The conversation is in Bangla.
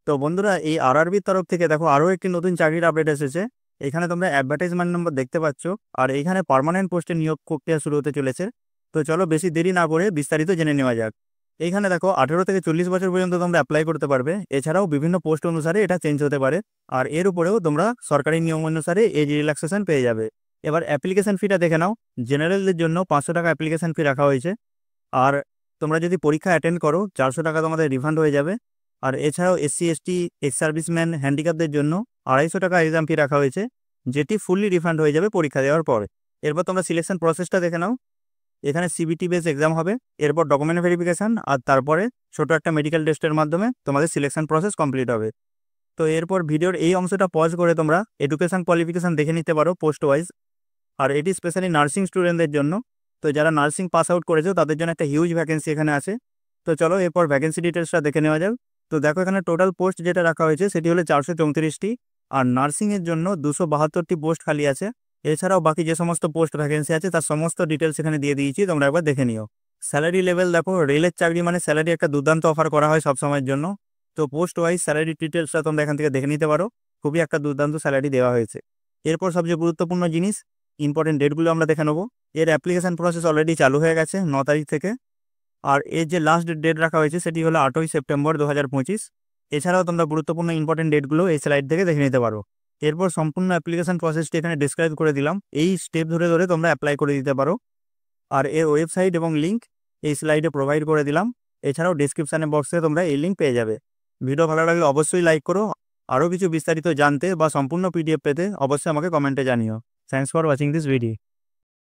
তো বন্ধুরা, এই আরআরবির তরফ থেকে দেখো আরো একটি নতুন চাকরির আপডেট এসেছে। এখানে তোমরা অ্যাডভার্টাইজমেন্ট নম্বর দেখতে পাচ্ছ। আর এইখানে পার্মানেন্ট পোস্টে নিয়োগ প্রক্রিয়া শুরু হতে চলেছে। তো চলো বেশি দেরি না করে বিস্তারিত জেনে নেওয়া যাক। এইখানে দেখো 18 থেকে 40 বছর পর্যন্ত তোমরা অ্যাপ্লাই করতে পারবে। এছাড়াও বিভিন্ন পোস্ট অনুসারে এটা চেঞ্জ হতে পারে। আর এর উপরেও তোমরা সরকারি নিয়ম অনুসারে এজ রিল্যাক্সেশন পেয়ে যাবে। এবার অ্যাপ্লিকেশন ফিটা দেখে নাও। জেনারেলদের জন্য 500 টাকা অ্যাপ্লিকেশন ফি রাখা হয়েছে। আর তোমরা যদি পরীক্ষা অ্যাটেন্ড করো 400 টাকা তোমাদের রিফান্ড হয়ে যাবে। আর এছাড়াও এসসি এসটি এক্স সার্ভিসম্যান হ্যান্ডিক্যাপদের জন্য 250 টাকা এক্সাম ফি রাখা হয়েছে, যেটি ফুললি রিফান্ড হয়ে যাবে পরীক্ষা দেওয়ার পরে। এরপর তোমরা সিলেকশন প্রসেসটা দেখে নাও। এখানে সিবিটি বেস এক্সাম হবে, এরপর ডকুমেন্ট ভেরিফিকেশান, আর তারপরে ছোট একটা মেডিকেল টেস্টের মাধ্যমে তোমাদের সিলেকশন প্রসেস কমপ্লিট হবে। তো এরপর ভিডিওর এই অংশটা পজ করে তোমরা এডুকেশন কোয়ালিফিকেশান দেখে নিতে পারো পোস্ট ওয়াইজ। আর এটি স্পেশালি নার্সিং স্টুডেন্টদের জন্য। তো যারা নার্সিং পাস আউট করেছো তাদের জন্য একটা হিউজ ভ্যাকেন্সি এখানে আছে। তো চলো এরপর ভ্যাকেন্সি ডিটেলসটা দেখে নেওয়া যাক। তো দেখো এখানে টোটাল পোস্ট যেটা রাখা হয়েছে সেটি হলো 434টি। আর নার্সিংয়ের জন্য 272টি পোস্ট খালি আছে। এছাড়াও বাকি যে সমস্ত পোস্ট ভ্যাকেন্সি আছে তার সমস্ত ডিটেলস এখানে দিয়ে দিয়েছি, তোমরা একবার দেখে নিও। স্যালারি লেভেল দেখো, রেলের চাকরি মানে স্যালারি একটা দুর্দান্ত অফার করা হয় সবসময়ের জন্য। তো পোস্ট ওয়াইজ স্যালারি ডিটেলসটা তোমরা এখান থেকে দেখে নিতে পারো। খুবই একটা দুর্দান্ত স্যালারি দেওয়া হয়েছে। এরপর সবচেয়ে গুরুত্বপূর্ণ জিনিস, ইম্পর্টেন্ট ডেটগুলো আমরা দেখে নেবো। এর অ্যাপ্লিকেশন প্রসেস অলরেডি চালু হয়ে গেছে 9 তারিখ থেকে। আর এর যে লাস্ট ডেট রাখা হয়েছে সেটি হলো 8ই সেপ্টেম্বর 2025। এছাড়াও তোমরা গুরুত্বপূর্ণ ইম্পর্টেন্ট ডেটগুলো এই স্লাইড থেকে দেখে নিতে পারো। এরপর সম্পূর্ণ অ্যাপ্লিকেশন প্রসেসটি এখানে ডিসক্রাইব করে দিলাম। এই স্টেপ ধরে ধরে তোমরা অ্যাপ্লাই করে দিতে পারো। আর এর ওয়েবসাইট এবং লিঙ্ক এই স্লাইডে প্রোভাইড করে দিলাম। এছাড়াও ডিসক্রিপশানে বক্সে তোমরা এই লিঙ্ক পেয়ে যাবে। ভিডিও ভালো লাগলে অবশ্যই লাইক করো। আরও কিছু বিস্তারিত জানতে বা সম্পূর্ণ পিডিএফ পেতে অবশ্যই আমাকে কমেন্টে জানিও। Thanks for watching this video.